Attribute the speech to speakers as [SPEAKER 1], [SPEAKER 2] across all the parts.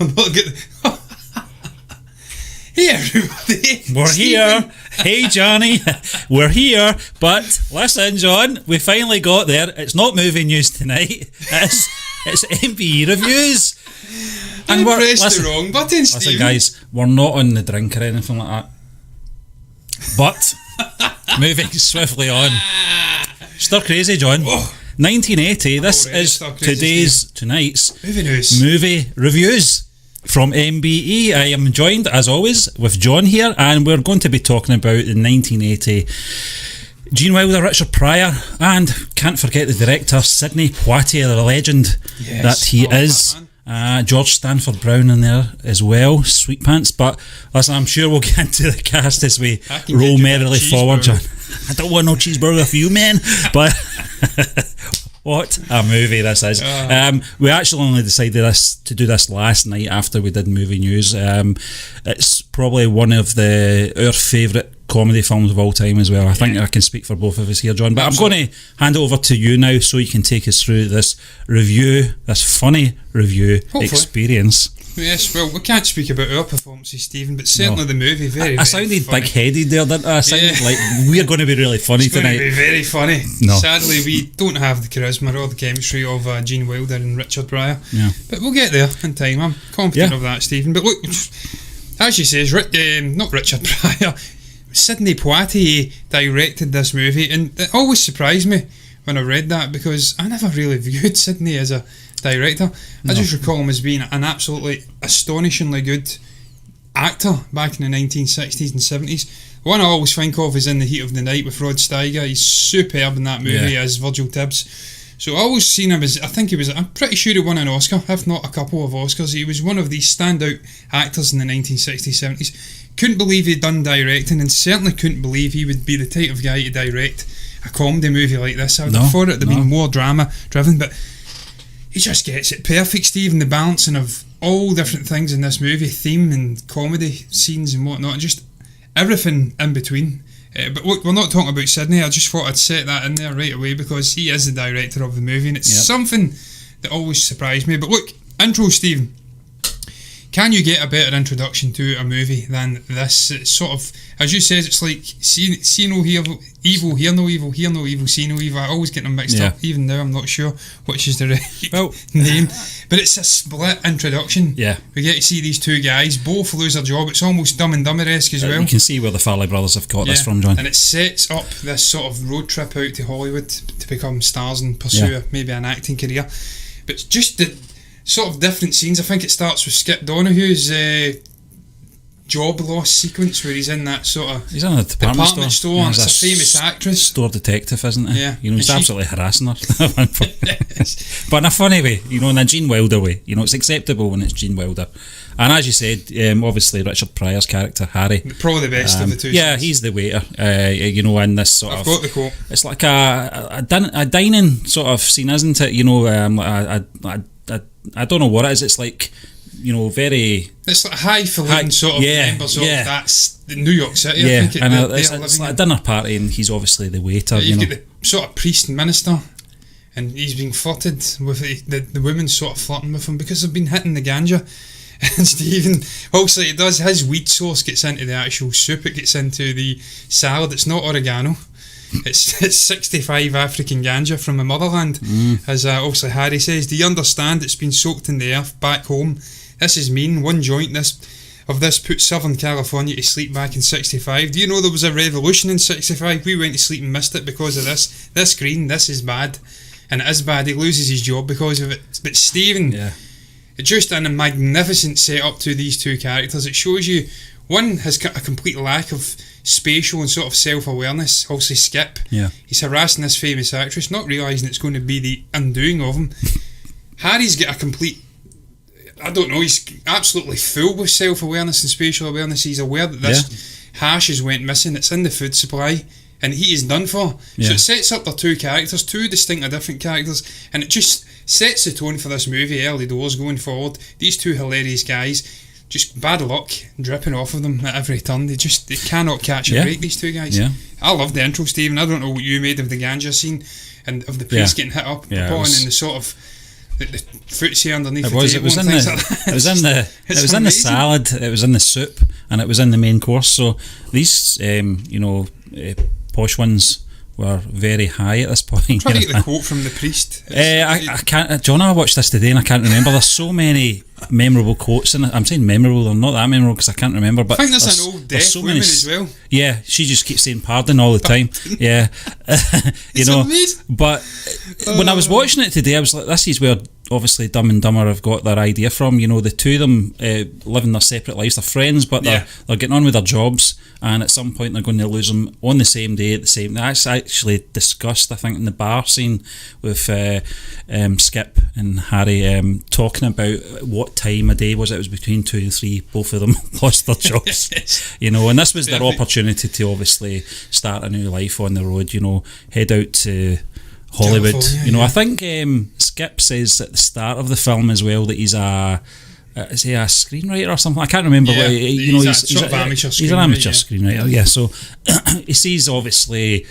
[SPEAKER 1] I'm not good. Hey everybody,
[SPEAKER 2] we're here. Hey Johnny, we're here. But listen, John, we finally got there. It's not movie news tonight. It's MBE reviews.
[SPEAKER 1] And we're pressed the wrong button, Steve.
[SPEAKER 2] Listen, guys, we're not on the drink or anything like that. But moving swiftly on. Stir crazy, John. 1980. This is tonight's movie reviews from MBE. I am joined, as always, with John here, and we're going to be talking about the 1980 Gene Wilder, Richard Pryor, and can't forget the director, Sidney Poitier, the legend that he is. George Stanford Brown in there as well, Sweet Pants. But listen, I'm sure we'll get into the cast as we roll merrily forward, John. I don't want no cheeseburger for you, man. But what a movie this is. We actually only decided to do this last night after we did movie news. It's probably one of our favourite comedy films of all time as well. I think I can speak for both of us here, John. But I'm going to hand it over to you now so you can take us through this review, this funny review experience.
[SPEAKER 1] Yes, well, we can't speak about our performances, Stephen, but certainly the movie, I
[SPEAKER 2] sounded big-headed there, didn't I? I sounded like we're going to be really funny tonight.
[SPEAKER 1] It's going to be very funny.
[SPEAKER 2] No.
[SPEAKER 1] Sadly, we don't have the charisma or the chemistry of Gene Wilder and Richard Pryor.
[SPEAKER 2] Yeah.
[SPEAKER 1] But we'll get there in time. I'm confident of that, Stephen. But look, as she says, not Richard Pryor, Sidney Poitier directed this movie, and it always surprised me when I read that because I never really viewed Sidney as a director. I just recall him as being an absolutely astonishingly good actor back in the 1960s and 70s. The one I always think of is In the Heat of the Night with Rod Steiger. He's superb in that movie as Virgil Tibbs. So I always seen him as, I'm pretty sure he won an Oscar, if not a couple of Oscars. He was one of these standout actors in the 1960s, 70s. Couldn't believe he'd done directing, and certainly couldn't believe he would be the type of guy to direct a comedy movie like this. I would have thought it would have been more drama driven, but he just gets it perfect, Steve, and the balancing of all different things in this movie, theme and comedy scenes and whatnot, just everything in between. But look, we're not talking about Sidney. I just thought I'd set that in there right away because he is the director of the movie, and it's something that always surprised me. But look, intro, Stephen. Can you get a better introduction to a movie than this? It's sort of, as you said, it's like see no evil, hear no evil, hear no evil, see no evil. I always get them mixed up. Even now I'm not sure which is the right name. But it's a split introduction.
[SPEAKER 2] Yeah.
[SPEAKER 1] We get to see these two guys, both lose their job. It's almost Dumb and Dumber-esque as well.
[SPEAKER 2] You can see where the Farley brothers have got this from, John.
[SPEAKER 1] And it sets up this sort of road trip out to Hollywood to become stars and pursue maybe an acting career. But just the sort of different scenes. I think it starts with Skip Donahue's job loss sequence where he's in that sort of
[SPEAKER 2] he's in a department store
[SPEAKER 1] and it's a famous actress,
[SPEAKER 2] store detective, isn't he?
[SPEAKER 1] Yeah.
[SPEAKER 2] He's absolutely harassing her. But in a funny way, in a Gene Wilder way. It's acceptable when it's Gene Wilder. And as you said, obviously Richard Pryor's character, Harry,
[SPEAKER 1] probably the best of the two.
[SPEAKER 2] Yeah, he's the waiter, in this sort
[SPEAKER 1] I've got the quote.
[SPEAKER 2] It's like a dining sort of scene, isn't it? I don't know what it is. It's like, very...
[SPEAKER 1] It's like highfalutin sort of members of that's New York City. I think
[SPEAKER 2] it's like a dinner party, and he's obviously the waiter.
[SPEAKER 1] You've got the sort of priest and minister, and he's being flirted with the women sort of flirting with him because they've been hitting the ganja. And Stephen, also it does, his weed sauce gets into the actual soup, it gets into the salad. It's not oregano. It's 65 African ganja from the motherland, as also Harry says. Do you understand? It's been soaked in the earth back home. This is mean. One joint of this put Southern California to sleep back in 65. Do you know there was a revolution in 65? We went to sleep and missed it because of this. This green, this is bad. And it is bad. He loses his job because of it. But Stephen, it's just a magnificent setup to these two characters. It shows you one has got a complete lack of spatial and sort of self-awareness. Obviously Skip, he's harassing this famous actress, not realising it's going to be the undoing of him. Harry's got a complete, I don't know, he's absolutely full with self-awareness and spatial awareness. He's aware that this hash has went missing, it's in the food supply, and he is done for. So it sets up their two characters, two distinctly different characters, and it just sets the tone for this movie early doors going forward. These two hilarious guys, just bad luck dripping off of them at every turn. They cannot catch a break, these two guys. I love the intro, Stephen. I don't know what you made of the ganja scene and of the priest getting hit up upon and the sort of the footsie underneath
[SPEAKER 2] it was,
[SPEAKER 1] the
[SPEAKER 2] it was
[SPEAKER 1] table.
[SPEAKER 2] in
[SPEAKER 1] And
[SPEAKER 2] the,
[SPEAKER 1] things like that.
[SPEAKER 2] it was in the, it was in the salad, it was in the soup, and it was in the main course. So these, posh ones were very high at this point.
[SPEAKER 1] I'm trying to get the quote from the priest.
[SPEAKER 2] I can't. John, I watched this today and I can't remember. There's so many memorable quotes in it. I'm saying memorable, they're not that memorable because I can't remember. But
[SPEAKER 1] I think there's an old deaf woman as well.
[SPEAKER 2] Yeah, she just keeps saying pardon all the time. Yeah,
[SPEAKER 1] Amazing.
[SPEAKER 2] But when I was watching it today, I was like, this is where obviously Dumb and Dumber have got their idea from. The two of them living their separate lives. They're friends, but they're getting on with their jobs, and at some point they're going to lose them on the same day at the same. That's actually discussed, I think, in the bar scene with Skip and Harry talking about what time of day was it. It was between 2 and 3. Both of them lost their jobs. And this was their opportunity to obviously start a new life on the road. Head out to Hollywood. I think Skip says at the start of the film as well that he's is he a screenwriter or something? I can't remember.
[SPEAKER 1] Yeah,
[SPEAKER 2] he's
[SPEAKER 1] an amateur
[SPEAKER 2] screenwriter. Yeah, so he sees obviously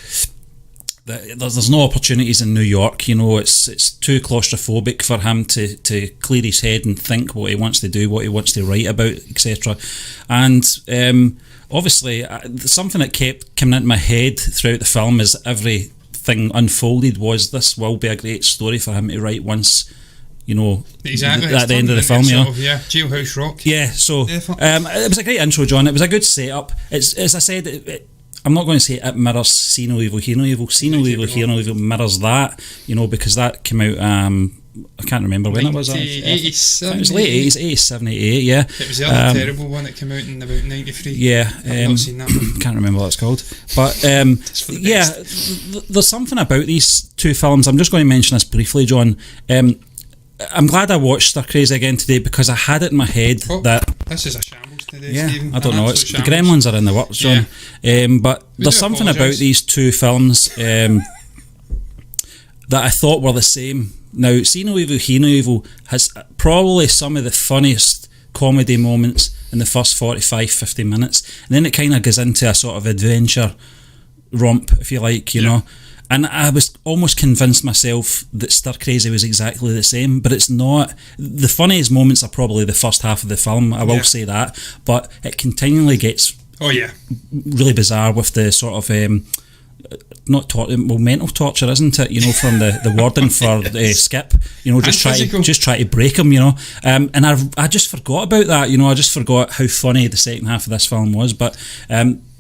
[SPEAKER 2] that there's no opportunities in New York. It's too claustrophobic for him to clear his head and think what he wants to do, what he wants to write about, etc. And obviously, something that kept coming into my head throughout the film as everything unfolded was this will be a great story for him to write once.
[SPEAKER 1] Exactly.
[SPEAKER 2] At the end of the film,
[SPEAKER 1] Jailhouse Rock.
[SPEAKER 2] Yeah, so it was a great intro, John. It was a good setup. It's, as I said, I'm not going to say it mirrors See No Evil, Hear No Evil. See No Evil, Hear No Evil mirrors that, because that came out, I can't remember when it was. It was late 80s, 87, 88, yeah.
[SPEAKER 1] It was the other terrible one that came out in about 93.
[SPEAKER 2] Yeah.
[SPEAKER 1] I've not seen that one.
[SPEAKER 2] Can't remember what it's called. But, there's something about these two films. I'm just going to mention this briefly, John. I'm glad I watched Stir Crazy again today because I had it in my head that
[SPEAKER 1] this is a shambles today, Stephen.
[SPEAKER 2] I don't know. The Gremlins are in the works, John. But there's something about these two films that I thought were the same. Now, See No Evil, Hear No Evil has probably some of the funniest comedy moments in the first 45-50 minutes, and then it kind of goes into a sort of adventure romp, if you like, you know. And I was almost convinced myself that Stir Crazy was exactly the same, but it's not. The funniest moments are probably the first half of the film, I will say that, but it continually gets really bizarre with the sort of mental torture, isn't it? From the warden for Skip. Just try to break him. And I just forgot about that. I just forgot how funny the second half of this film was. But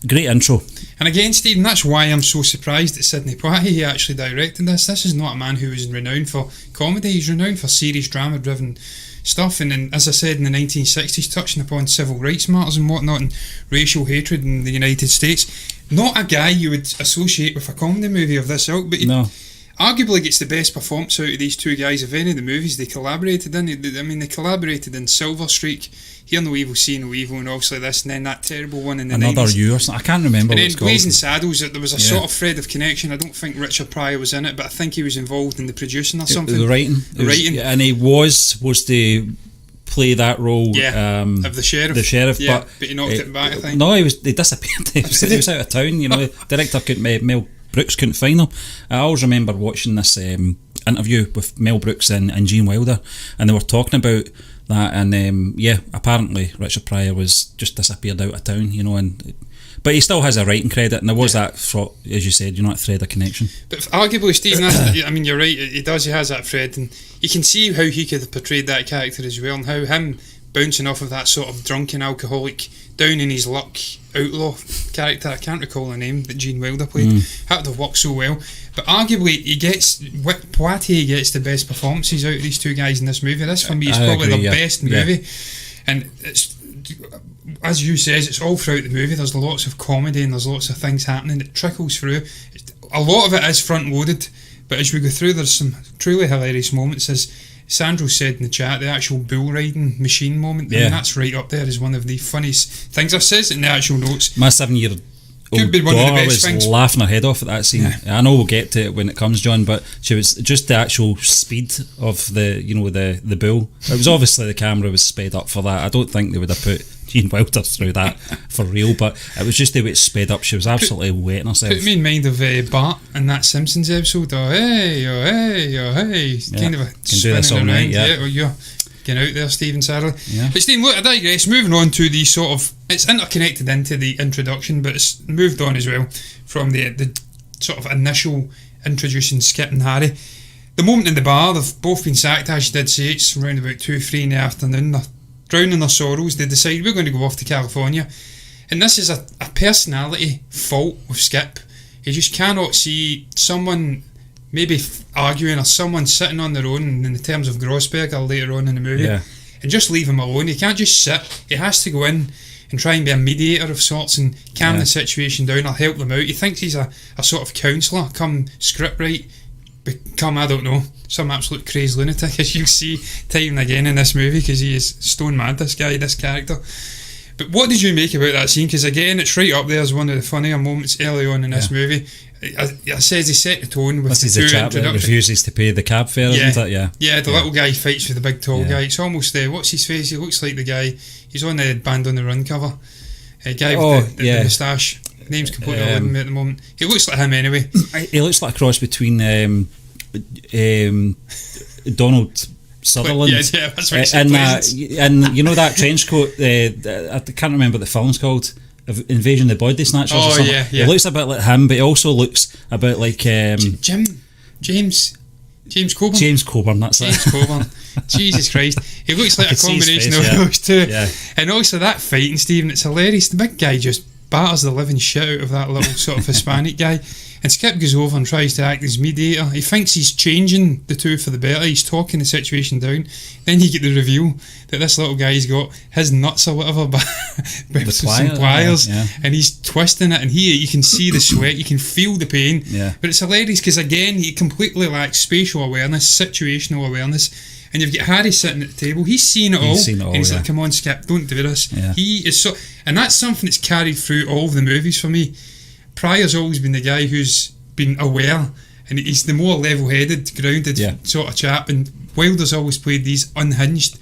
[SPEAKER 2] great intro.
[SPEAKER 1] And again, Stephen, that's why I'm so surprised that Sidney Poitier actually directed this. This is not a man who is renowned for comedy. He's renowned for serious drama-driven stuff, and then, as I said, in the 1960s, touching upon civil rights matters and whatnot, and racial hatred in the United States. Not a guy you would associate with a comedy movie of this ilk, but he arguably gets the best performance out of these two guys of any of the movies they collaborated in. They collaborated in Silver Streak, Hear No Evil, See No Evil, and obviously this, and then that terrible one in the
[SPEAKER 2] Another
[SPEAKER 1] 90s.
[SPEAKER 2] You or something. I can't remember
[SPEAKER 1] and
[SPEAKER 2] what it's called.
[SPEAKER 1] Blazing Saddles, there was a sort of thread of connection. I don't think Richard Pryor was in it, but I think he was involved in the producing or something.
[SPEAKER 2] The writing. And he was supposed to play that role
[SPEAKER 1] of the sheriff. But he knocked it back, I think.
[SPEAKER 2] No, he disappeared. he was out of town. Director Mel Brooks couldn't find him. I always remember watching this interview with Mel Brooks and Gene Wilder, and they were talking about that, and apparently Richard Pryor was just disappeared out of town, but he still has a writing credit, and there was that, as you said, that thread of connection.
[SPEAKER 1] But arguably, Stephen, you're right, he has that thread, and you can see how he could have portrayed that character as well, and how him bouncing off of that sort of drunken alcoholic, down in his luck outlaw character, I can't recall the name, that Gene Wilder played, that would have worked so well. But arguably, Poitier gets the best performances out of these two guys in this movie. This for me is probably the best movie, and it's, as you says, it's all throughout the movie. There's lots of comedy and there's lots of things happening. It trickles through. A lot of it is front loaded, but as we go through, there's some truly hilarious moments. As Sandro said in the chat, the actual bull riding machine moment, that's right up there as one of the funniest things. I've said it in the actual notes.
[SPEAKER 2] My 7-year
[SPEAKER 1] Could be one of the best
[SPEAKER 2] was
[SPEAKER 1] things.
[SPEAKER 2] laughing her head off at that scene.
[SPEAKER 1] Yeah.
[SPEAKER 2] I know we'll get to it when it comes, John, but she was just the actual speed of the bull. It was obviously the camera was sped up for that. I don't think they would have put Gene Wilder through that for real, but it was just the way it sped up. She was absolutely wetting herself.
[SPEAKER 1] Put me in mind of Bart in that Simpsons episode. Oh hey, oh hey, oh hey. Kind of a
[SPEAKER 2] can do this all
[SPEAKER 1] spinning
[SPEAKER 2] night.
[SPEAKER 1] around.
[SPEAKER 2] Yeah.
[SPEAKER 1] Well, you're getting out there, Stephen, sadly.
[SPEAKER 2] Yeah.
[SPEAKER 1] But Stephen, look, I digress. Moving on to the sort of, it's interconnected into the introduction, but it's moved on as well from the sort of initial introducing Skip and Harry. The moment in the bar, they've both been sacked, as you did say. It's around about 2-3 in the afternoon. They're drowning their sorrows. They decide we're going to go off to California. And this is a personality fault with Skip. He just cannot see someone maybe arguing or someone sitting on their own in the terms of Grossberger later on in the movie, and just leave him alone. He can't just sit. He has to go in and try and be a mediator of sorts and calm the situation down or help them out. He thinks he's a sort of counsellor, come scriptwrite, become, I don't know, some absolute crazed lunatic, as you'll see time and again in this movie, because he is stone mad, this character. But what did you make about that scene? Because again, it's right up there as one of the funnier moments early on in this movie. I says he set the tone with
[SPEAKER 2] this
[SPEAKER 1] the
[SPEAKER 2] is
[SPEAKER 1] two
[SPEAKER 2] the chap that refuses to pay the cab fare, isn't it?
[SPEAKER 1] Yeah, the little guy fights with the big tall guy. It's almost what's his face? He looks like the guy. He's on the Band on the Run cover. Guy with the moustache. Name's completely eluding me at the moment. He looks like him anyway.
[SPEAKER 2] He looks like a cross between Donald Sutherland,
[SPEAKER 1] that's right.
[SPEAKER 2] and you know that trench coat. I can't remember what the film's called. Invasion of the Body Snatchers.
[SPEAKER 1] Oh,
[SPEAKER 2] or something.
[SPEAKER 1] yeah.
[SPEAKER 2] He looks a bit like him, but he also looks a bit like
[SPEAKER 1] James Coburn.
[SPEAKER 2] James Coburn. That's
[SPEAKER 1] James
[SPEAKER 2] it.
[SPEAKER 1] Coburn. Jesus Christ, he looks like a combination of those two.
[SPEAKER 2] Yeah.
[SPEAKER 1] And also that fighting, Stephen, it's hilarious. The big guy just batters the living shit out of that little sort of Hispanic guy, and Skip goes over and tries to act as mediator. He thinks he's changing the two for the better. He's talking the situation down. Then you get the reveal that this little guy's got his nuts or whatever with some pliers, and he's twisting it, and you can see the sweat, you can feel the pain. But it's hilarious because again he completely lacks spatial awareness, situational awareness. And you've got Harry sitting at the table. He's seen it all. And he's like, "Come on, Skip, don't do this." He is so, and that's something that's carried through all of the movies for me. Pryor's always been the guy who's been aware, and he's the more level-headed, grounded sort of chap. And Wilder's always played these unhinged,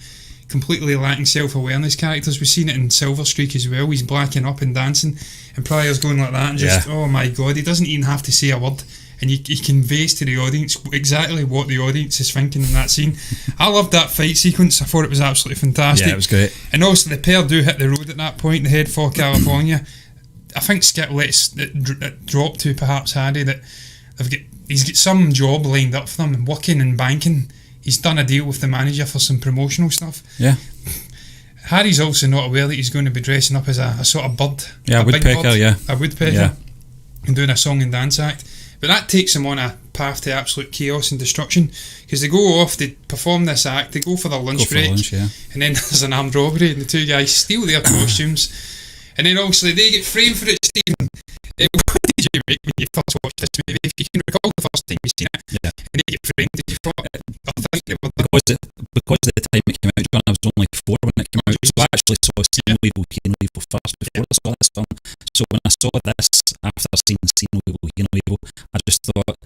[SPEAKER 1] completely lacking self-awareness characters. We've seen it in Silver Streak as well. He's blacking up and dancing, and Pryor's going like that, and just oh my god, he doesn't even have to say a word. And he conveys to the audience exactly what the audience is thinking in that scene. I loved that fight sequence. I thought it was absolutely fantastic.
[SPEAKER 2] Yeah, it was great.
[SPEAKER 1] And also the pair do hit the road at that point and head for California. I think Skip lets it drop to perhaps Harry that he's got some job lined up for them, and working and banking. He's done a deal with the manager for some promotional stuff.
[SPEAKER 2] Yeah.
[SPEAKER 1] Harry's also not aware that he's going to be dressing up as a sort of bird.
[SPEAKER 2] Yeah, a woodpecker,
[SPEAKER 1] a woodpecker. And doing a song and dance act. But that takes them on a path to absolute chaos and destruction, because they go off, they perform this act, they go for their lunch break, and then there's an armed robbery, and the two guys steal their costumes, and then also they get framed for it. Stephen, what did you make when you first watched this movie? If you can recall the first time you've seen it, and they get framed, did you thought,
[SPEAKER 2] because at the time it came out, John, I was only 4 when it came out, so I actually saw See No Evil, Hear No Evil first before I saw this film. So when I saw this, after I've seen See No Evil, Hear No Evil, I just thought,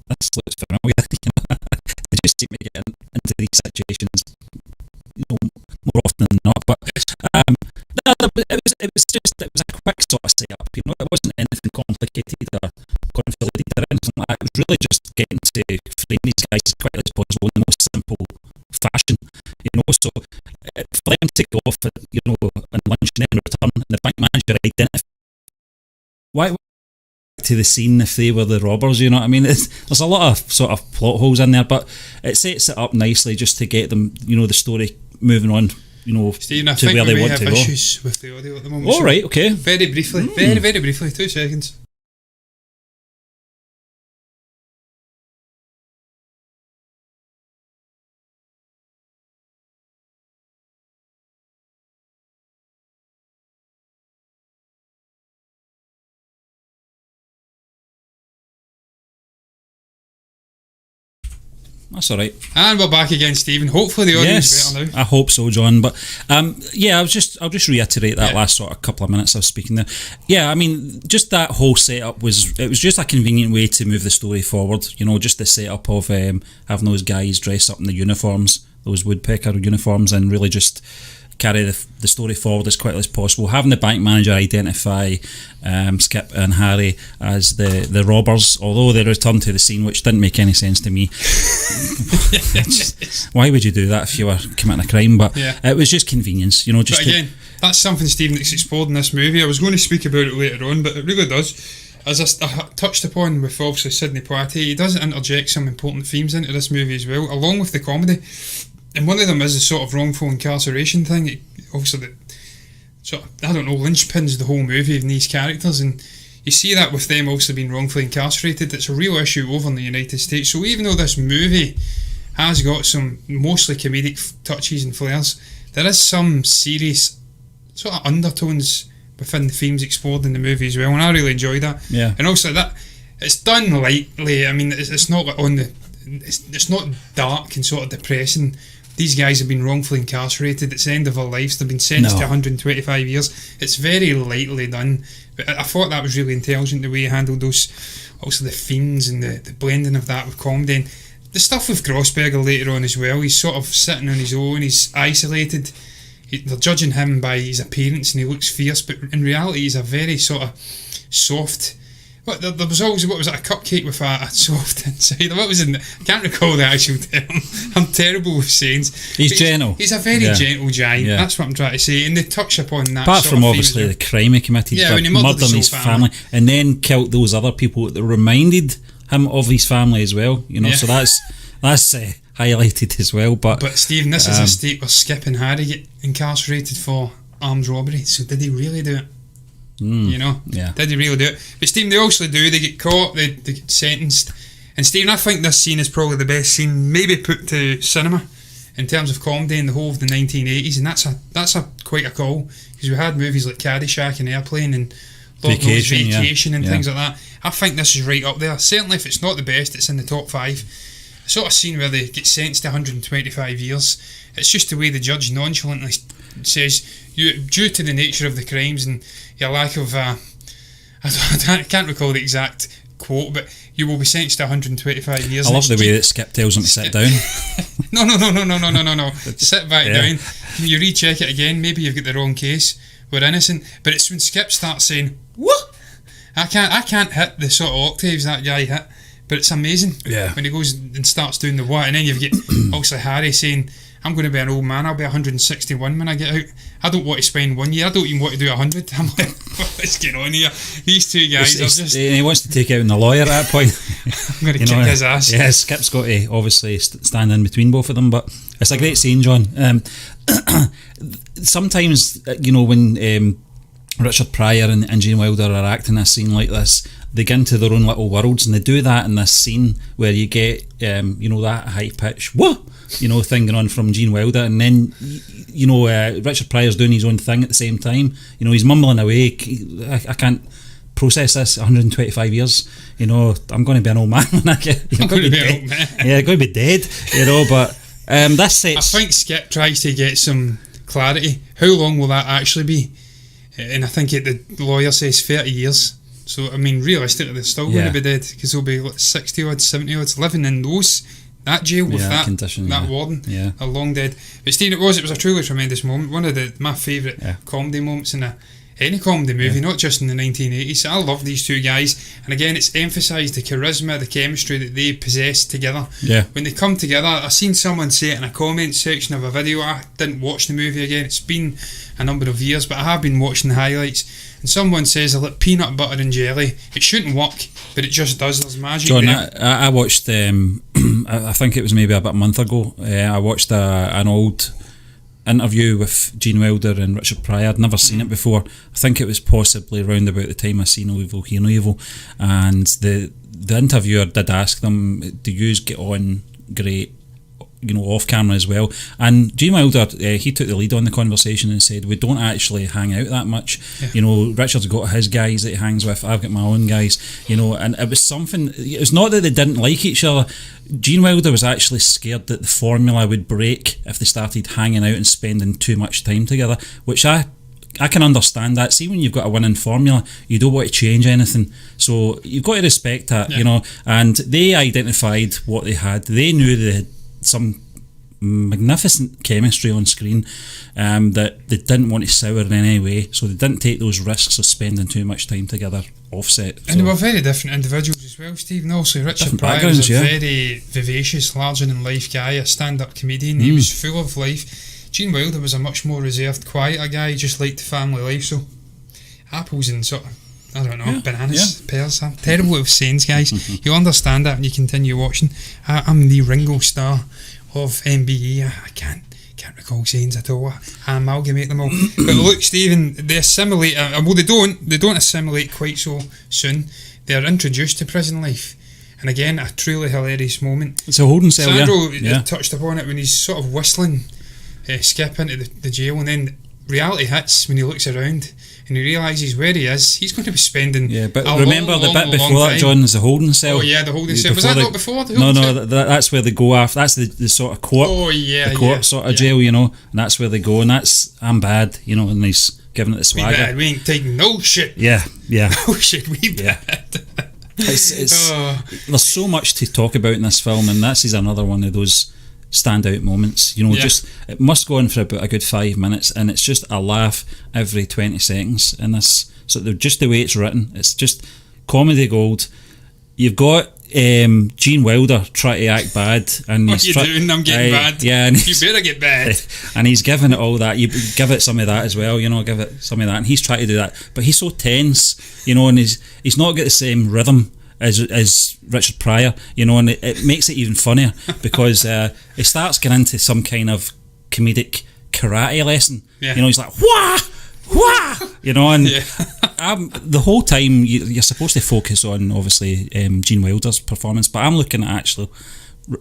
[SPEAKER 2] this looks familiar. They just seem to get into these situations, more often than not. But it was a quick sort of setup. It wasn't anything complicated or convoluted or anything like that. It was really just getting to frame these guys as quickly as possible in the most simple fashion. So for them to go off at on lunch and then return, and the bank manager identified why to the scene if they were the robbers, you know what I mean? There's a lot of sort of plot holes in there, but it sets it up nicely just to get them, the story moving on,
[SPEAKER 1] Stephen, I
[SPEAKER 2] to
[SPEAKER 1] think
[SPEAKER 2] where they
[SPEAKER 1] we
[SPEAKER 2] want
[SPEAKER 1] have
[SPEAKER 2] to go.
[SPEAKER 1] issues with the audio at the moment.
[SPEAKER 2] All right, okay.
[SPEAKER 1] Very briefly, very briefly, 2 seconds.
[SPEAKER 2] that's all right.
[SPEAKER 1] And we're back again, Stephen. Hopefully the audience is better now.
[SPEAKER 2] I hope so, John. But I'll just reiterate that last sort of couple of minutes I was speaking there. Yeah, I mean, just that whole setup was just a convenient way to move the story forward. You know, just the setup of having those guys dress up in the uniforms, those woodpecker uniforms, and really just carry the story forward as quickly as possible. Having the bank manager identify Skip and Harry as the robbers, although they returned to the scene, which didn't make any sense to me. Why would you do that if you were committing a crime? But it was just convenience, you know. Just
[SPEAKER 1] but again, that's something, Stephen, that's explored in this movie. I was going to speak about it later on, but it really does. As I touched upon with obviously Sidney Poitier, he does interject some important themes into this movie as well, along with the comedy. And one of them is the sort of wrongful incarceration thing. Obviously, linchpins the whole movie in these characters, and you see that with them also being wrongfully incarcerated. It's a real issue over in the United States. So even though this movie has got some mostly comedic touches and flares, there is some serious sort of undertones within the themes explored in the movie as well, and I really enjoyed that.
[SPEAKER 2] Yeah.
[SPEAKER 1] And also that it's done lightly. I mean, it's not like it's not dark and sort of depressing. These guys have been wrongfully incarcerated. It's the end of their lives. They've been sentenced to 125 years. It's very lightly done. But I thought that was really intelligent, the way he handled those, also the themes and the blending of that with comedy. And the stuff with Grossberger later on as well. He's sort of sitting on his own. He's isolated. They're judging him by his appearance and he looks fierce. But in reality, he's a very sort of soft... There was always, what was it, a cupcake with a soft inside? What was in it? I can't recall the actual term. I'm terrible with sayings.
[SPEAKER 2] He's gentle.
[SPEAKER 1] He's a very gentle giant. Yeah. That's what I'm trying to say. And they touch upon that.
[SPEAKER 2] Apart from obviously the crime he committed,
[SPEAKER 1] when he murdered
[SPEAKER 2] his family, and then killed those other people that reminded him of his family as well. You know, so that's highlighted as well. But
[SPEAKER 1] Stephen, this is a state where Skip and Harry get incarcerated for armed robbery. So did he really do it? You know, did he really do it? But Stephen, they also do. They get caught. They get sentenced. And Stephen, I think this scene is probably the best scene maybe put to cinema in terms of comedy in the whole of the 1980s. And that's quite a call, because we had movies like Caddyshack and Airplane and Vacation and things like that. I think this is right up there. Certainly, if it's not the best, it's in the top 5. The sort of scene where they get sentenced to 125 years. It's just the way the judge nonchalantly says, due to the nature of the crimes and your lack of I can't recall the exact quote, but you will be sentenced to 125 years.
[SPEAKER 2] I love the way that Skip tells him to sit down.
[SPEAKER 1] No. Sit back down. Can you recheck it again? Maybe you've got the wrong case. We're innocent. But it's when Skip starts saying, what? I can't hit the sort of octaves that guy hit, but it's amazing when he goes and starts doing the what. And then you've got also Harry saying, I'm going to be an old man. I'll be 161 when I get out. I don't want to spend 1 year. I don't even want to do 100. I'm like, what's going on here? These two guys are just...
[SPEAKER 2] He wants to take out the lawyer at that point.
[SPEAKER 1] I'm going to kick his ass.
[SPEAKER 2] Yeah, Skip's got to obviously stand in between both of them, but it's a great scene, John. Sometimes, you know, when Richard Pryor and Gene Wilder are acting a scene like this, they get into their own little worlds, and they do that in this scene where you get, you know, that high pitch, what? You know, thing going on from Gene Wilder, and then, you know, Richard Pryor's doing his own thing at the same time. You know, he's mumbling away. I can't process this. 125 years. You know, I'm going to be an old man when I get.
[SPEAKER 1] I'm going to be an old man.
[SPEAKER 2] Yeah, I'm going to be dead. You know, but that sets.
[SPEAKER 1] I think Skip tries to get some clarity. How long will that actually be? And I think the lawyer says 30 years. So I mean, realistically, they're still going to be dead, because they'll be like 60 odd, 70 odd, living in that jail with that condition, that warden, are long dead. But Steve, it was a truly tremendous moment. One of my favourite comedy moments in any comedy movie, not just in the 1980s. I love these two guys, and again, it's emphasised the charisma, the chemistry that they possess together. When they come together, I've seen someone say it in a comment section of a video. I didn't watch the movie again. It's been a number of years, but I have been watching the highlights. And someone says, I like peanut butter and jelly. It shouldn't work, but it just does. There's magic
[SPEAKER 2] John,
[SPEAKER 1] there.
[SPEAKER 2] I watched, I think it was maybe about a month ago, I watched an old interview with Gene Wilder and Richard Pryor. I'd never seen it before. I think it was possibly around about the time I seen No Evil, Hear No Evil. And the interviewer did ask them, do you get on great off camera as well. And Gene Wilder, he took the lead on the conversation and said, we don't actually hang out that much. Richard's got his guys that he hangs with, I've got my own guys, and it was something. It's not that they didn't like each other. Gene Wilder was actually scared that the formula would break if they started hanging out and spending too much time together, which I can understand that. See, when you've got a winning formula, you don't want to change anything, so you've got to respect that. And they identified what they had. They knew they had some magnificent chemistry on screen, that they didn't want to sour in any way, so they didn't take those risks of spending too much time together offset.
[SPEAKER 1] And they were very different individuals as well, Steve. And also Richard Pryor was a very vivacious, larger than life guy, a stand-up comedian. He was full of life. Gene Wilder was a much more reserved, quieter guy, just liked the family life. So apples and sort of, I don't know, bananas, pears. I'm terrible with sayings, guys. You'll understand that when you continue watching. I'm the Ringo Starr of MBE. I can't recall sayings at all. I amalgamate them all. But look, Stephen, they assimilate. Well, they don't assimilate quite so soon. They're introduced to prison life. And again, a truly hilarious moment.
[SPEAKER 2] It's a holding cell.
[SPEAKER 1] Sandro touched upon it when he's sort of whistling Skip into the jail, and then reality hits when he looks around and he realises where he is. He's going to be spending
[SPEAKER 2] but remember the bit before that, John, is the holding cell.
[SPEAKER 1] Oh yeah, the holding cell. Was that not before the
[SPEAKER 2] holding cell? No, that's where they go after. That's the sort of court.
[SPEAKER 1] Oh yeah,
[SPEAKER 2] the court sort of jail, and that's where they go, and that's I'm bad, and he's giving it the swagger.
[SPEAKER 1] We ain't taking no shit.
[SPEAKER 2] Yeah.
[SPEAKER 1] No shit, we bad.
[SPEAKER 2] It's there's so much to talk about in this film, and this is another one of those standout moments. Just it must go on for about a good 5 minutes, and it's just a laugh every 20 seconds in this. So just the way it's written, it's just comedy gold. You've got Gene Wilder trying to act bad, and
[SPEAKER 1] what you doing? I'm getting bad.
[SPEAKER 2] Yeah, and
[SPEAKER 1] you better get bad.
[SPEAKER 2] And he's giving it all that. You give it some of that as well. Give it some of that, and he's trying to do that, but he's so tense, and he's not got the same rhythm as Richard Pryor, and it makes it even funnier because he starts getting into some kind of comedic karate lesson. He's like wah, and the whole time you're supposed to focus on obviously Gene Wilder's performance, but I'm looking at actually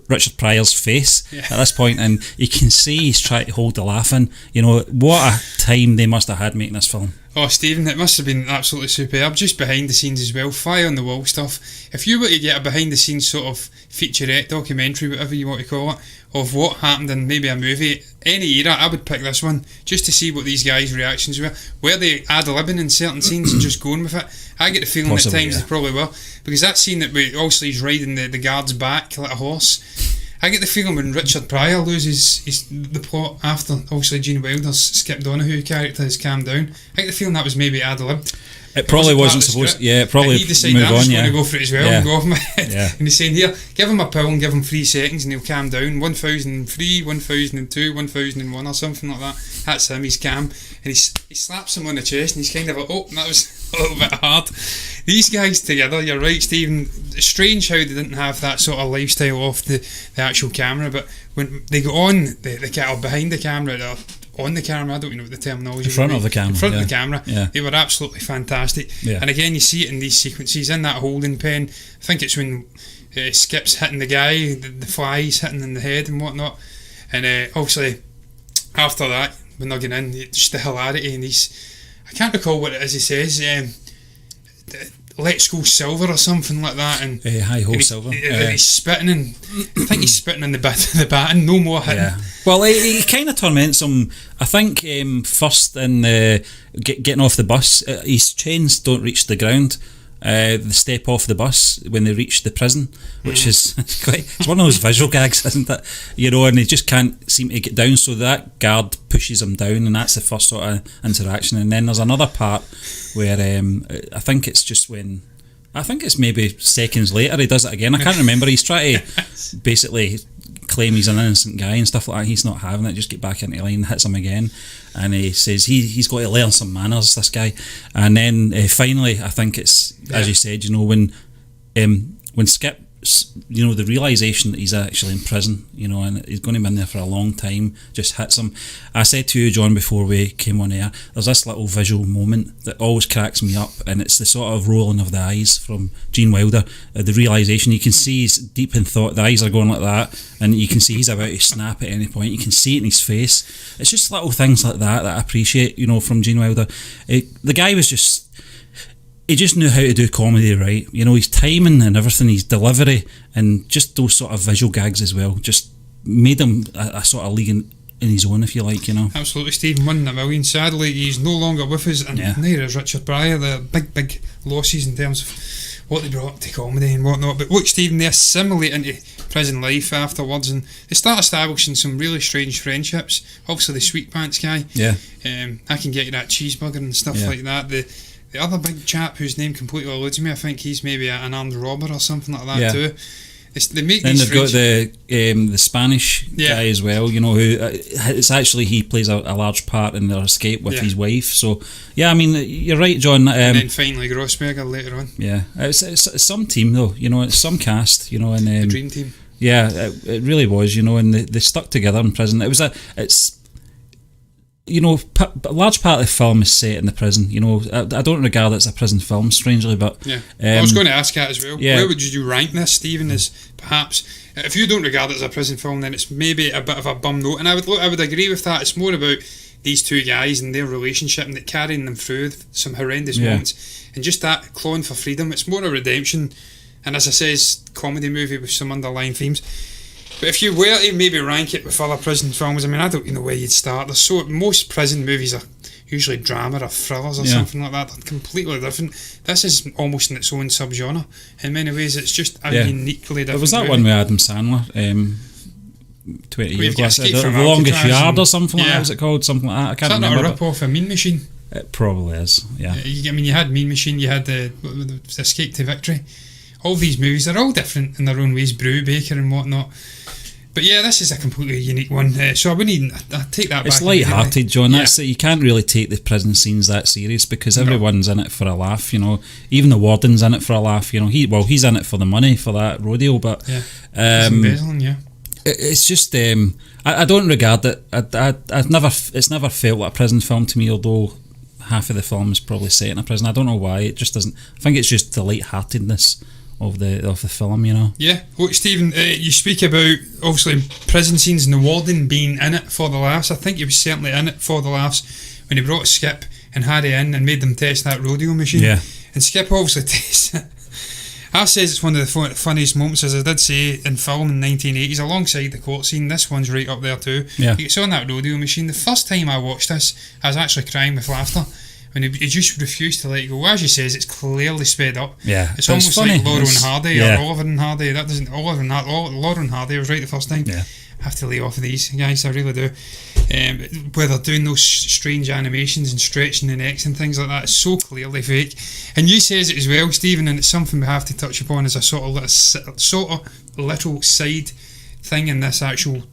[SPEAKER 2] Richard Pryor's face at this point, and you can see he's trying to hold the laugh in. What a time they must have had making this film.
[SPEAKER 1] Oh, Stephen, it must have been absolutely superb. Just behind the scenes as well, fly on the wall stuff. If you were to get a behind the scenes sort of featurette, documentary, whatever you want to call it, of what happened in maybe a movie, any era, I would pick this one just to see what these guys' reactions were. Were they ad-libbing in certain scenes and just going with it? I get the feeling at times they probably were, because that scene that obviously he's riding the guard's back like a horse, I get the feeling when Richard Pryor loses the plot after obviously Gene Wilder's Skip Donahue character has calmed down, I get the feeling that was maybe ad-libbed.
[SPEAKER 2] It probably wasn't supposed. Yeah, it probably.
[SPEAKER 1] He decided I was going to go for it as well and go off my head. And he's saying here, give him a pill and give him 3 seconds and he'll calm down. 1003, 1002, 1001 or something like that. That's him. He's calm, and he slaps him on the chest and he's kind of like, oh, that was a little bit hard. These guys together, you're right, Stephen. It's strange how they didn't have that sort of lifestyle off the actual camera, but when they go on the behind the camera, they're on the camera, I don't know what the terminology
[SPEAKER 2] in front of the camera.
[SPEAKER 1] In front of the camera, they were absolutely fantastic. And again, you see it in these sequences, in that holding pen. I think it's when Skip's hitting the guy, the fly's hitting in the head and whatnot. And obviously, after that, when they're getting in, just the hilarity and I can't recall what it is he says. Let's go silver or something like that, and
[SPEAKER 2] hi ho silver.
[SPEAKER 1] He's spitting, and I think he's spitting in the baton. No more hitting.
[SPEAKER 2] Well, he kind of torments him. I think first in getting off the bus, his chains don't reach the ground. They step off the bus when they reach the prison, which is it's one of those visual gags, isn't it? And they just can't seem to get down, so that guard pushes him down, and that's the first sort of interaction. And then there's another part where I think it's just when, I think it's maybe seconds later he does it again. I can't remember. He's trying to basically claim he's an innocent guy and stuff like that. He's not having it. Just get back into line, hits him again, and he says he's got to learn some manners, this guy. And then finally, I think it's as you said, when Skip the realisation that he's actually in prison, and he's going to be in there for a long time, just hits him. I said to you, John, before we came on air, there's this little visual moment that always cracks me up, and it's the sort of rolling of the eyes from Gene Wilder. The realisation, you can see he's deep in thought, the eyes are going like that, and you can see he's about to snap at any point. You can see it in his face. It's just little things like that I appreciate, from Gene Wilder. The guy was just... He just knew how to do comedy, right? His timing and everything, his delivery, and just those sort of visual gags as well, just made him a sort of league in his own, if you like,
[SPEAKER 1] Absolutely, Stephen, 1 in a million. Sadly, he's no longer with us, and neither is Richard Pryor. They're big losses in terms of what they brought to comedy and whatnot. But look, Stephen, they assimilate into prison life afterwards, and they start establishing some really strange friendships. Obviously, the Sweet Pants guy.
[SPEAKER 2] Yeah.
[SPEAKER 1] I can get you that cheeseburger and stuff like that. The other big chap whose name completely eludes me, I think he's maybe an armed robber or something like that too. They make
[SPEAKER 2] then
[SPEAKER 1] these
[SPEAKER 2] they've got the Spanish guy as well, who it's actually he plays a large part in their escape with his wife. So you're right, John.
[SPEAKER 1] And then finally Grossberger later on.
[SPEAKER 2] Yeah, it's some team though, it's some cast, and
[SPEAKER 1] the dream team.
[SPEAKER 2] Yeah, it really was, and they stuck together in prison. A large part of the film is set in the prison. I don't regard it as a prison film, strangely, but
[SPEAKER 1] I was going to ask that as well.
[SPEAKER 2] Yeah.
[SPEAKER 1] Where would you rank this, Stephen? As perhaps, if you don't regard it as a prison film, then it's maybe a bit of a bum note. And I would agree with that. It's more about these two guys and their relationship and carrying them through some horrendous moments, and just that clawing for freedom. It's more a redemption, and as I says, comedy movie with some underlying themes. But if you were to maybe rank it with other prison films, I don't know where you'd start. Most prison movies are usually drama or thrillers or something like that. They're completely different. This is almost in its own subgenre. In many ways, it's just a uniquely different.
[SPEAKER 2] It was that
[SPEAKER 1] movie.
[SPEAKER 2] one with Adam Sandler, 20 years ago. The Longest Yard or something like that, was it called? Something like that. I can't remember.
[SPEAKER 1] Is that not a rip-off of Mean Machine?
[SPEAKER 2] It probably is, yeah.
[SPEAKER 1] You had Mean Machine, you had the Escape to Victory. All these movies, they're all different in their own ways, Brubaker and whatnot. But this is a completely unique one. So I take that back.
[SPEAKER 2] It's light-hearted, John. That's it. You can't really take the prison scenes that serious because everyone's in it for a laugh. Even the warden's in it for a laugh. He's in it for the money for that rodeo. But
[SPEAKER 1] embezzling,
[SPEAKER 2] it's just I don't regard it. It's never felt like a prison film to me. Although half of the film is probably set in a prison. I don't know why. It just doesn't. I think it's just the light-heartedness of the film,
[SPEAKER 1] Yeah. Look, Stephen, you speak about obviously prison scenes and the warden being in it for the laughs. I think he was certainly in it for the laughs when he brought Skip and Harry in and made them test that rodeo machine.
[SPEAKER 2] Yeah.
[SPEAKER 1] And Skip obviously tests it. I says it's one of the funniest moments, as I did say, in film in the 1980s, alongside the court scene. This one's right up there too.
[SPEAKER 2] Yeah.
[SPEAKER 1] He gets on that rodeo machine. The first time I watched this, I was actually crying with laughter. When he just refused to let go. As you says, it's clearly sped up.
[SPEAKER 2] Yeah,
[SPEAKER 1] it's almost
[SPEAKER 2] funny.
[SPEAKER 1] Like Laurel and Hardy or Oliver and Hardy. That doesn't Laurel and Hardy was right the first time.
[SPEAKER 2] Yeah.
[SPEAKER 1] I have to lay off of these guys, I really do. Where they're doing those strange animations and stretching the necks and things like that, it's so clearly fake. And you says it as well, Stephen, and it's something we have to touch upon as a sort of little side thing in this actual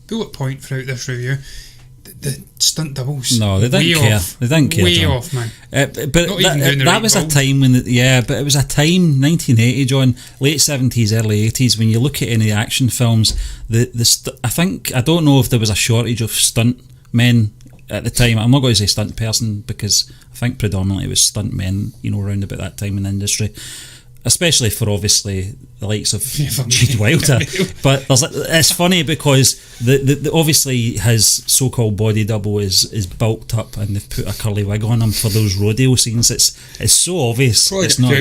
[SPEAKER 1] bullet point throughout this review. The stunt doubles.
[SPEAKER 2] No, they didn't care. They didn't care.
[SPEAKER 1] Way
[SPEAKER 2] John.
[SPEAKER 1] off, man.
[SPEAKER 2] But that was a time when, but it was a time, 1980, John, late 70s, early 80s. When you look at any action films, I don't know if there was a shortage of stunt men at the time. I'm not going to say stunt person because I think predominantly it was stunt men, around about that time in the industry. Especially for obviously the likes of Gene Wilder, but it's funny because the obviously his so-called body double is bulked up and they've put a curly wig on him for those rodeo scenes. It's so obvious. It's not.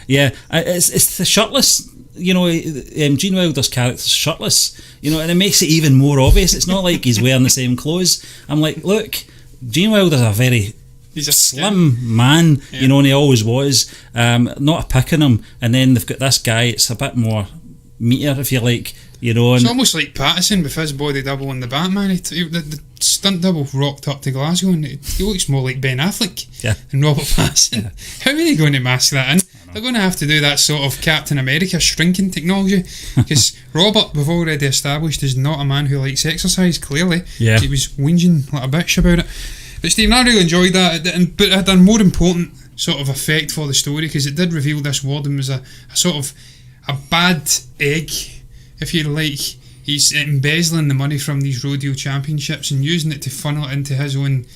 [SPEAKER 2] It's the shirtless. Gene Wilder's character's shirtless. And it makes it even more obvious. It's not like he's wearing the same clothes. I'm like, look, Gene Wilder's He's a slim man, and he always was. Not a pick on him. And then they've got this guy, it's a bit more meatier, if you like,
[SPEAKER 1] It's almost like Patterson with his body double in the Batman. The stunt double rocked up to Glasgow and he looks more like Ben Affleck than Robert Pattinson. How are they going to mask that in? They're going to have to do that sort of Captain America shrinking technology because Robert, we've already established, is not a man who likes exercise, clearly.
[SPEAKER 2] Yeah.
[SPEAKER 1] He was whinging like a bitch about it. But Stephen, I really enjoyed that, but it had a more important sort of effect for the story because it did reveal this warden was a sort of a bad egg, if you like. He's embezzling the money from these rodeo championships and using it to funnel it into his own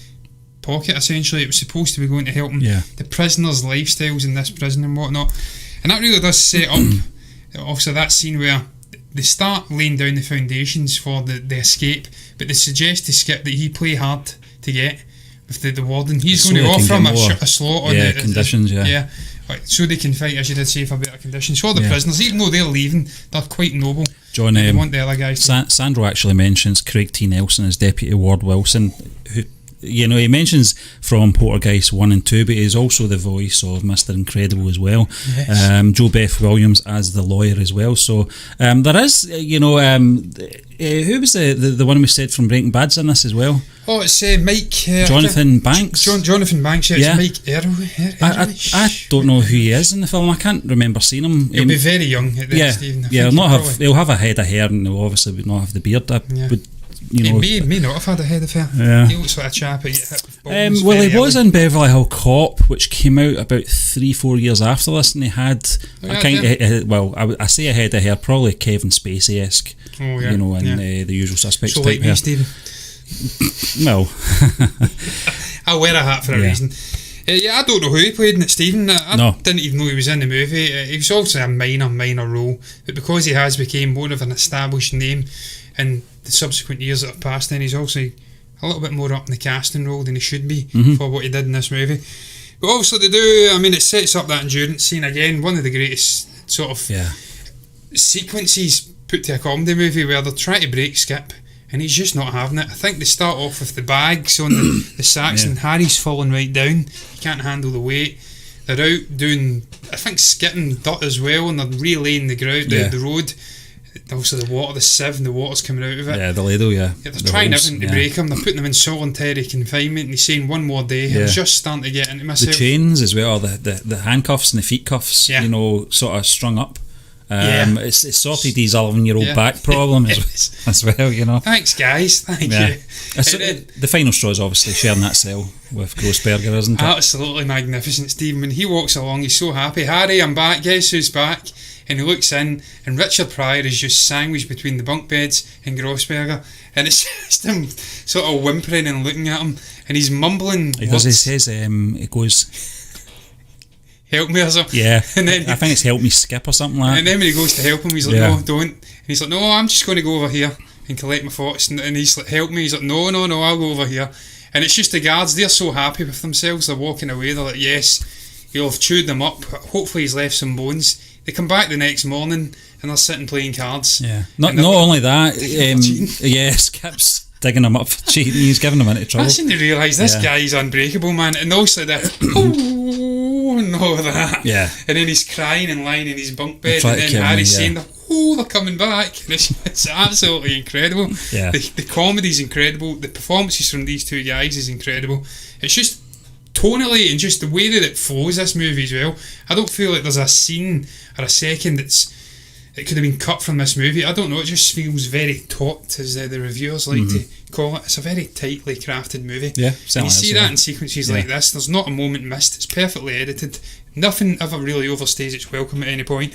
[SPEAKER 1] pocket. Essentially, it was supposed to be going to help him the prisoners' lifestyles in this prison and whatnot, and that really does set up also that scene where they start laying down the foundations for the escape, but they suggest to Skip that he play hard to get with the warden. He's going to offer him a slot on the
[SPEAKER 2] conditions,
[SPEAKER 1] right, so they can fight, as you did say, for better conditions for the prisoners. Even though they're leaving, they're quite noble.
[SPEAKER 2] John,
[SPEAKER 1] they want the other guys
[SPEAKER 2] Sandro actually mentions Craig T. Nelson as Deputy Ward Wilson, who, you know, he mentions from Poltergeist 1 and 2, but he's also the voice of Mr. Incredible as well. Yes. Joe Beth Williams as the lawyer as well. So there is, you know, who was the one we said from Breaking Bad's in this as well?
[SPEAKER 1] Oh, it's Mike...
[SPEAKER 2] Jonathan Banks.
[SPEAKER 1] Jonathan Banks, it's Mike
[SPEAKER 2] I don't know who he is in the film. I can't remember seeing him.
[SPEAKER 1] He'll be very young at then, Stephen.
[SPEAKER 2] He'll have a head of hair and he'll obviously not have the beard. He
[SPEAKER 1] may not have had a head of hair.
[SPEAKER 2] Yeah.
[SPEAKER 1] He looks like a chap who get hit with balls.
[SPEAKER 2] Well, he was in Beverly Hill Cop, which came out about 3-4 years after this, and he had I say a head of hair, probably Kevin Spacey-esque. You know, in The Usual Suspects.
[SPEAKER 1] So like me, Stephen.
[SPEAKER 2] Well,
[SPEAKER 1] I wear a hat for a reason. I don't know who he played in it, Stephen. I didn't even know he was in the movie. He was also a minor role, but because he has become more of an established name in the subsequent years that have passed, then he's also a little bit more up in the casting role than he should be for what he did in this movie. But also they do, I mean, it sets up that endurance scene again, one of the greatest sort of sequences put to a comedy movie, where they're trying to break Skip and he's just not having it. I think they start off with the bags on the sacks and Harry's falling right down. He can't handle the weight. They're out doing, I think, skipping dirt as well, and they're relaying the ground, the road. Also the water, the sieve, and the water's coming out of it.
[SPEAKER 2] Yeah, the ladle,
[SPEAKER 1] they're trying everything to break him. They're putting him in solitary confinement, and he's saying one more day. I'm just starting to get into myself.
[SPEAKER 2] The chains as well, the handcuffs and the feet cuffs, you know, sort of strung up. It's sorted his 11-year-old back problem as well, you know.
[SPEAKER 1] Thanks, guys. Thank you.
[SPEAKER 2] The final straw is obviously sharing that cell with Grossberger, isn't it?
[SPEAKER 1] Absolutely magnificent, Stephen. When he walks along, he's so happy. Harry, I'm back. Guess who's back? And he looks in, and Richard Pryor is just sandwiched between the bunk beds and Grossberger, and it's just him sort of whimpering and looking at him, and he's mumbling.
[SPEAKER 2] Because he says, he goes,
[SPEAKER 1] help me or something.
[SPEAKER 2] Yeah,
[SPEAKER 1] and then
[SPEAKER 2] I think it's help me skip or something like that.
[SPEAKER 1] And then when he goes to help him, he's like, no, don't. And he's like, no, I'm just going to go over here and collect my thoughts. And he's like, help me. He's like, no, I'll go over here. And it's just the guards, they're so happy with themselves, they're walking away, they're like, yes, he'll have chewed them up, hopefully he's left some bones. They come back the next morning and they're sitting playing cards.
[SPEAKER 2] Yeah. Not only that, Skip's digging him up for cheating. He's giving him into trouble.
[SPEAKER 1] I seem to realise this guy's unbreakable, man. And also and all of that.
[SPEAKER 2] Yeah.
[SPEAKER 1] And then he's crying and lying in his bunk bed, and then Harry's saying, they're coming back. And it's absolutely incredible.
[SPEAKER 2] Yeah.
[SPEAKER 1] The comedy's incredible. The performances from these two guys is incredible. It's just tonally and just the way that it flows, this movie as well. I don't feel like there's a scene or a second it could have been cut from this movie. I don't know, it just feels very taut, as the reviewers like to call it. It's a very tightly crafted movie.
[SPEAKER 2] Yeah,
[SPEAKER 1] and you see that in sequences like this. There's not a moment missed. It's perfectly edited. Nothing ever really overstays its welcome at any point.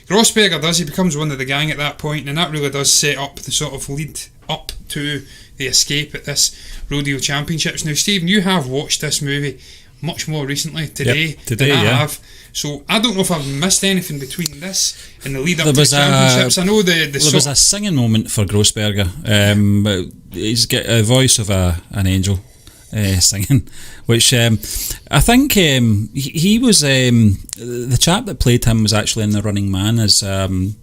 [SPEAKER 1] Grossberger does, he becomes one of the gang at that point, and that really does set up the sort of lead up to the escape at this rodeo championships. Now, Stephen, you have watched this movie much more recently today than I have, so I don't know if I've missed anything between this and the lead up to the championships. I know there
[SPEAKER 2] was a singing moment for Grossberger. He's got a voice of an angel singing, which I think he was the chap that played him was actually in The Running Man as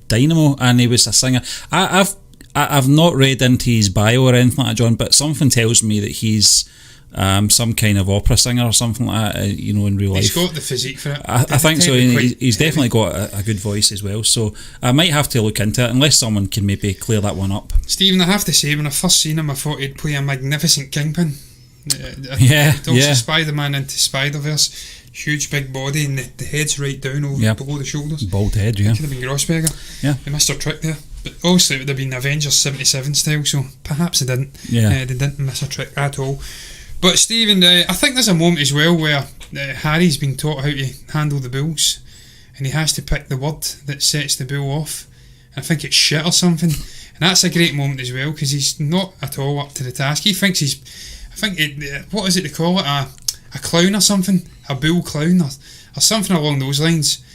[SPEAKER 2] Dynamo, and he was a singer. I've not read into his bio or anything like that, John, but something tells me that he's some kind of opera singer or something like that, you know, in real life.
[SPEAKER 1] He's got the physique for it.
[SPEAKER 2] I think so. He's definitely got a good voice as well, so I might have to look into it, unless someone can maybe clear that one up.
[SPEAKER 1] Stephen, I have to say, when I first seen him, I thought he'd play a magnificent kingpin. Spider-Man into Spider-Verse. Huge big body, and the head's right down over below the shoulders.
[SPEAKER 2] Bald head, yeah.
[SPEAKER 1] Could have been Grossberger. Yeah. They missed their trick there. But obviously it would have been Avengers 77 style, so perhaps they didn't. They didn't miss a trick at all. But Stephen, I think there's a moment as well where Harry's been taught how to handle the bulls, and he has to pick the word that sets the bull off. I think it's shit or something, and that's a great moment as well because he's not at all up to the task. He thinks what is it they call it, a clown or something, a bull clown or something along those lines,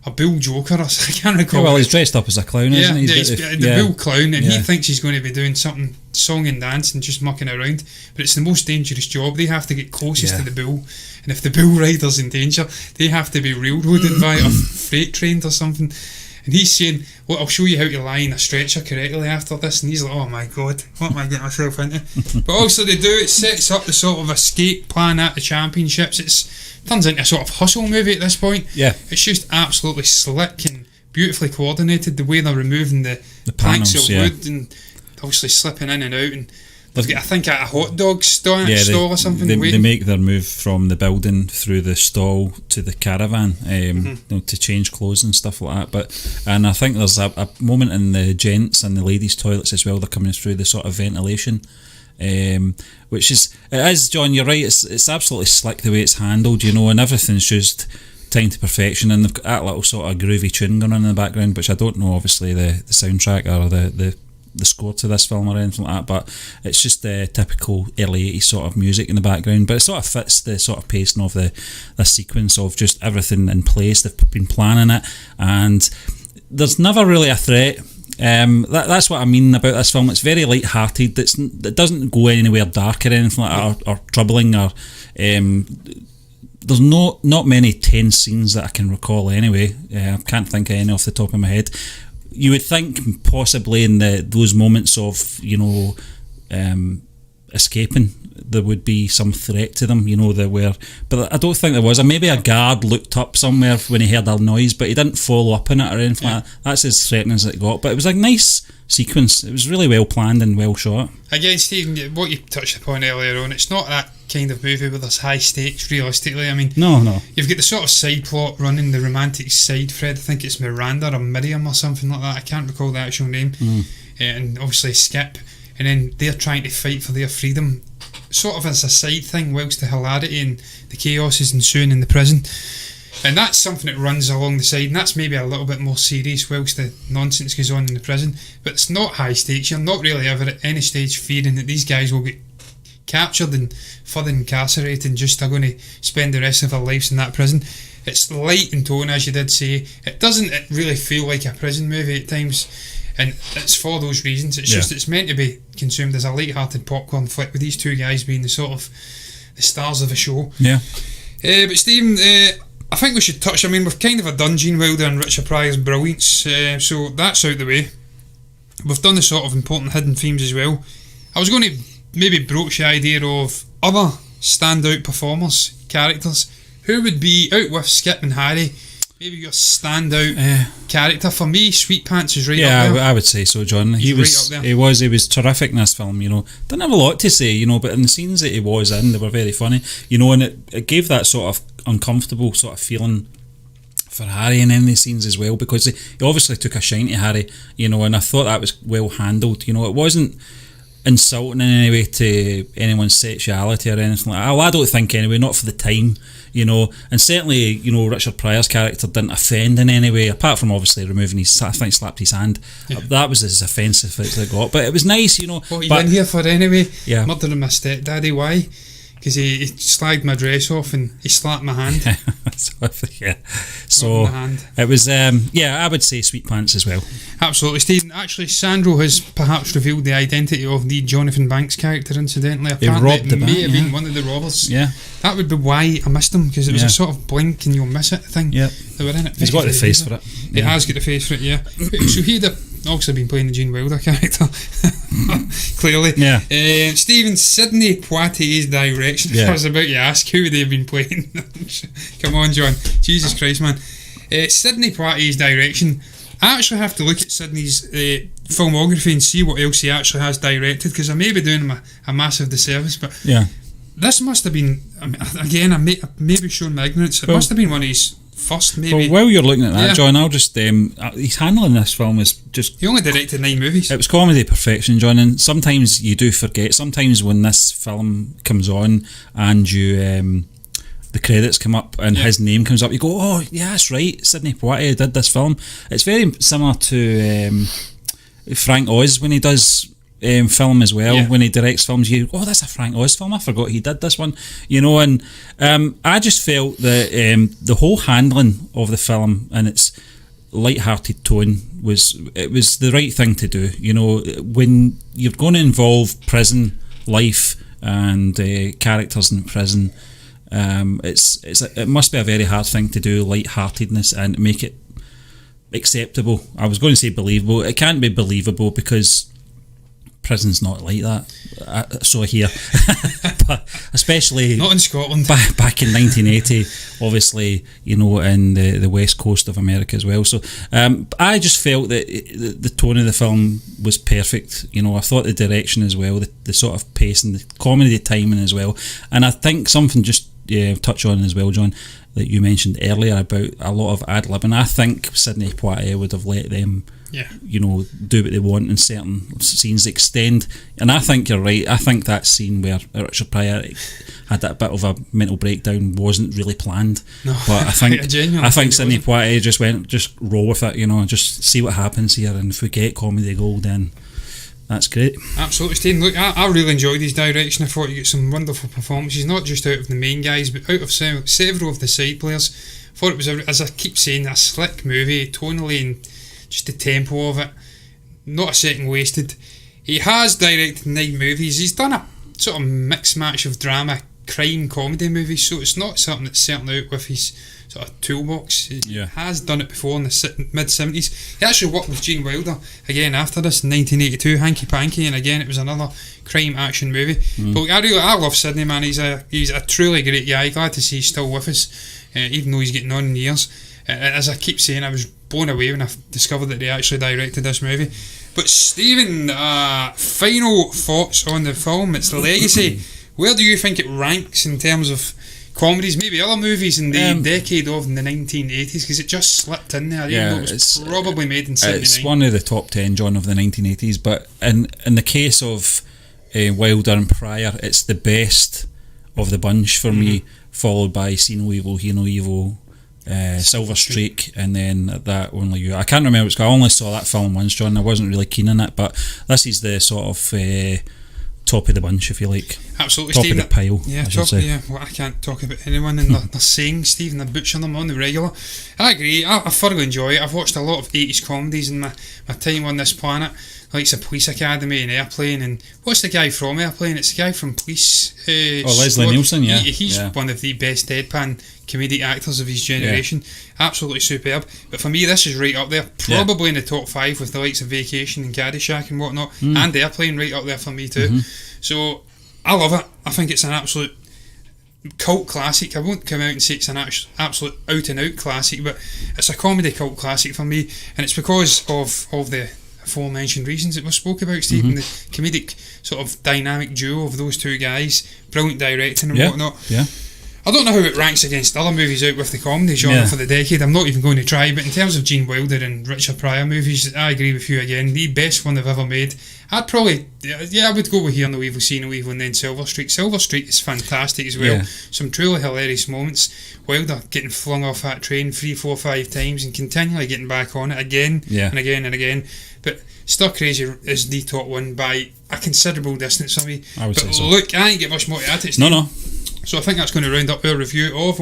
[SPEAKER 1] a bull joker or I can't recall.
[SPEAKER 2] Well, he's dressed up as a clown, isn't he?
[SPEAKER 1] He's the bull clown, and he thinks he's going to be doing something, song and dance and just mucking around, but it's the most dangerous job. They have to get closest to the bull, and if the bull rider's in danger, they have to be railroaded by a freight train or something. And he's saying, well, I'll show you how to lie in a stretcher correctly after this. And he's like, oh my God, what am I getting myself into? But also it sets up the sort of escape plan at the championships. It turns into a sort of hustle movie at this point.
[SPEAKER 2] Yeah.
[SPEAKER 1] It's just absolutely slick and beautifully coordinated, the way they're removing the planks
[SPEAKER 2] panels,
[SPEAKER 1] of wood and obviously slipping in and out. And they've got, I think, a hot dog stall or something.
[SPEAKER 2] They make their move from the building through the stall to the caravan, to change clothes and stuff like that. And I think there's a moment in the gents and the ladies' toilets as well. They're coming through the sort of ventilation, which is, John, you're right. It's absolutely slick the way it's handled, and everything's just timed to perfection. And they've got that little sort of groovy tune going on in the background, which I don't know, obviously the soundtrack or the score to this film or anything like that, but it's just the typical early 80s sort of music in the background, but it sort of fits the sort of pacing of the sequence of just everything in place. They've been planning it, and there's never really a threat. That's what I mean about this film. It's very light-hearted. It doesn't go anywhere dark or anything like that, or troubling, or there's not many tense scenes that I can recall anyway. I can't think of any off the top of my head. You would think possibly in those moments of escaping, there would be some threat to them, but I don't think there was. Maybe a guard looked up somewhere when he heard a noise, but he didn't follow up on it or anything like that. That's as threatening as it got. But it was a nice sequence. It was really well planned and well shot. Again,
[SPEAKER 1] Stephen, what you touched upon earlier on, it's not that kind of movie where there's high stakes, realistically. I mean,
[SPEAKER 2] no.
[SPEAKER 1] You've got the sort of side plot running, the romantic side thread. I think it's Miranda or Miriam or something like that. I can't recall the actual name. And obviously Skip. And then they're trying to fight for their freedom, sort of as a side thing, whilst the hilarity and the chaos is ensuing in the prison. And that's something that runs along the side, and that's maybe a little bit more serious whilst the nonsense goes on in the prison. But it's not high stakes. You're not really ever at any stage fearing that these guys will get captured and further incarcerated and just are going to spend the rest of their lives in that prison. It's light in tone, as you did say. It doesn't really feel like a prison movie at times, and it's for those reasons. It's just, it's meant to be consumed as a light-hearted popcorn flick, with these two guys being the sort of the stars of the show. But Stephen, I think we should touch, we've kind of done Gene Wilder and Richard Pryor's brilliance, so that's out the way. We've done the sort of important hidden themes as well. I was going to maybe broach the idea of other standout performers, characters. Who would be, out with Skip and Harry, maybe your standout character? For me, Sweet Pants is right up there.
[SPEAKER 2] Yeah, I would say so, John. He was terrific in this film. Didn't have a lot to say, but in the scenes that he was in, they were very funny. And it gave that sort of uncomfortable sort of feeling for Harry in any scenes as well, because he obviously took a shine to Harry, and I thought that was well handled. It wasn't insulting in any way to anyone's sexuality or anything like that. Well, I don't think anyway, not for the time, and certainly, Richard Pryor's character didn't offend in any way, apart from obviously removing slapped his hand. That was as offensive as it got, but it was nice,
[SPEAKER 1] What are you in here for anyway? Murdering my stepdaddy, why? Because he slagged my dress off and he slapped my hand.
[SPEAKER 2] So it was, I would say Sweet Pants as well.
[SPEAKER 1] Absolutely, Stephen. Actually, Sandro has perhaps revealed the identity of the Jonathan Banks character, incidentally. Apparently, it may have been one of the robbers. That would be why I missed him, because it was a sort of blink and you'll miss it thing. They were in it.
[SPEAKER 2] He's got the face for it.
[SPEAKER 1] He has got the face for it, So he'd have also been playing the Gene Wilder character. Clearly. Stephen, Sidney Poitier's direction. I was about to ask who would they have been playing. Come on, John. Jesus Christ, man. Sidney Poitier's direction. I actually have to look at Sidney's filmography and see what else he actually has directed, because I may be doing him a massive disservice, but this must have been, again, I may be showing my ignorance, it must have been one of his first, maybe.
[SPEAKER 2] Well, while you're looking at that, John, I'll just, his handling this film is just...
[SPEAKER 1] He only directed 9 movies.
[SPEAKER 2] It was comedy perfection, John, and sometimes you do forget, sometimes when this film comes on and you the credits come up and his name comes up, you go, oh yeah, that's right, Sidney Poitier did this film. It's very similar to Frank Oz when he does film as well. When he directs films, you go, oh, that's a Frank Oz film, I forgot he did this one, you know. And I just felt that the whole handling of the film and its light-hearted tone was the right thing to do, you know. When you're going to involve prison life and characters in prison, it must be a very hard thing to do, light-heartedness, and make it acceptable. I was going to say believable. It can't be believable because prison's not like that. So here, but especially
[SPEAKER 1] not in Scotland.
[SPEAKER 2] Back in 1980, obviously, you know, in the west coast of America as well. So I just felt that the tone of the film was perfect. You know, I thought the direction as well, the sort of pace and the comedy timing as well. And I think something just touch on as well, John, that you mentioned earlier about a lot of ad-libbing. I think Sidney Poitier would have let them, you know, do what they want in certain scenes, extend. And I think you're right. I think that scene where Richard Pryor had that bit of a mental breakdown wasn't really planned. No, but I think Sidney Poitier just roll with it, you know, just see what happens here, and if we get comedy gold, then that's great. Absolutely,
[SPEAKER 1] Steve. Look, I really enjoyed his direction. I thought you get some wonderful performances, not just out of the main guys, but out of several of the side players. I thought it was, as I keep saying, a slick movie, tonally, and just the tempo of it, not a second wasted. He has directed 9 movies. He's done a sort of mixed match of drama, crime, comedy movies, so it's not something that's certainly out with his sort of toolbox. He has done it before in the mid-70s. He actually worked with Gene Wilder again after this in 1982, Hanky Panky, and again it was another crime action movie. But I love Sidney, man. He's a truly great guy. Glad to see he's still with us, even though he's getting on in years. As I keep saying, I was blown away when I discovered that he actually directed this movie. But Stephen, final thoughts on the film, its legacy. Where do you think it ranks in terms of comedies, maybe other movies in the decade of the 1980s, because it just slipped in there, even though it was probably made in 79.
[SPEAKER 2] It's one of the top 10, John, of the 1980s, but in the case of Wilder and Pryor, it's the best of the bunch for me, followed by See No Evil, Hear No Evil, Silver Streak, and then That Only You. I can't remember what's called. I only saw that film once, John. I wasn't really keen on it, but this is the sort of top of the bunch, if you like.
[SPEAKER 1] Absolutely,
[SPEAKER 2] top
[SPEAKER 1] Stephen.
[SPEAKER 2] Of the pile.
[SPEAKER 1] Yeah, well, I can't talk about anyone and they're saying, Stephen, they're butchering them on the regular. I agree. I thoroughly enjoy it. I've watched a lot of 80s comedies in my time on this planet, like the Police Academy and Airplane, and what's the guy from Airplane? It's the guy from Police.
[SPEAKER 2] Leslie Nielsen, yeah.
[SPEAKER 1] He's one of the best deadpan comedic actors of his generation. Absolutely superb. But for me, this is right up there, probably in the top 5 with the likes of Vacation and Caddyshack and whatnot, and Airplane right up there for me too. So I love it. I think it's an absolute cult classic. I won't come out and say it's an absolute out and out classic, but it's a comedy cult classic for me, and it's because of the aforementioned reasons that we spoke about, Stephen. The comedic sort of dynamic duo of those two guys, brilliant directing and whatnot. I don't know how it ranks against other movies out with the comedy genre for the decade. I'm not even going to try, but in terms of Gene Wilder and Richard Pryor movies, I agree with you again. The best one they've ever made. I'd probably, I would go with Hear No Evil, See No Evil, and then Silver Streak. Silver Streak is fantastic as well. Some truly hilarious moments. Wilder getting flung off that train 3, 4, 5 times and continually getting back on it again and again and again. But Stir Crazy is the top one by a considerable distance for me.
[SPEAKER 2] I would say so.
[SPEAKER 1] Look, I ain't get much more to add to it.
[SPEAKER 2] No.
[SPEAKER 1] So I think that's going to round up our review of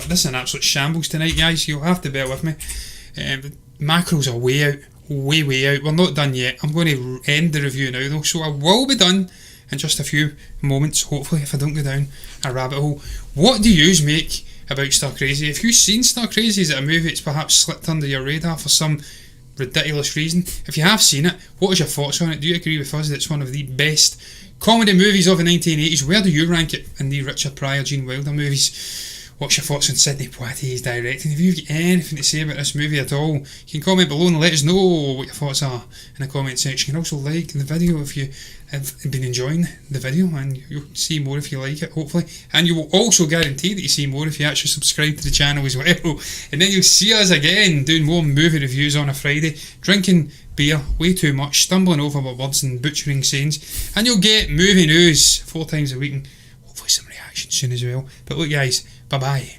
[SPEAKER 1] this is an absolute shambles tonight, guys. You'll have to bear with me. Macros are way out. Way out. We're not done yet. I'm going to end the review now though, so I will be done in just a few moments, hopefully, if I don't go down a rabbit hole. What do you make about Stir Crazy? If you've seen Stir Crazy, is it a movie that's perhaps slipped under your radar for some ridiculous reason? If you have seen it, what is your thoughts on it? Do you agree with us that it's one of the best comedy movies of the 1980s? Where do you rank it in the Richard Pryor, Gene Wilder movies? What's your thoughts on Sidney Poitier's directing? If you've got anything to say about this movie at all, you can comment below and let us know what your thoughts are in the comment section. You can also like the video if you have been enjoying the video, and you'll see more if you like it, hopefully. And you will also guarantee that you see more if you actually subscribe to the channel as well. And then you'll see us again doing more movie reviews on a Friday, drinking beer way too much, stumbling over my words and butchering sayings, and you'll get movie news 4 times a week and hopefully some reaction soon as well. But look, guys, bye bye.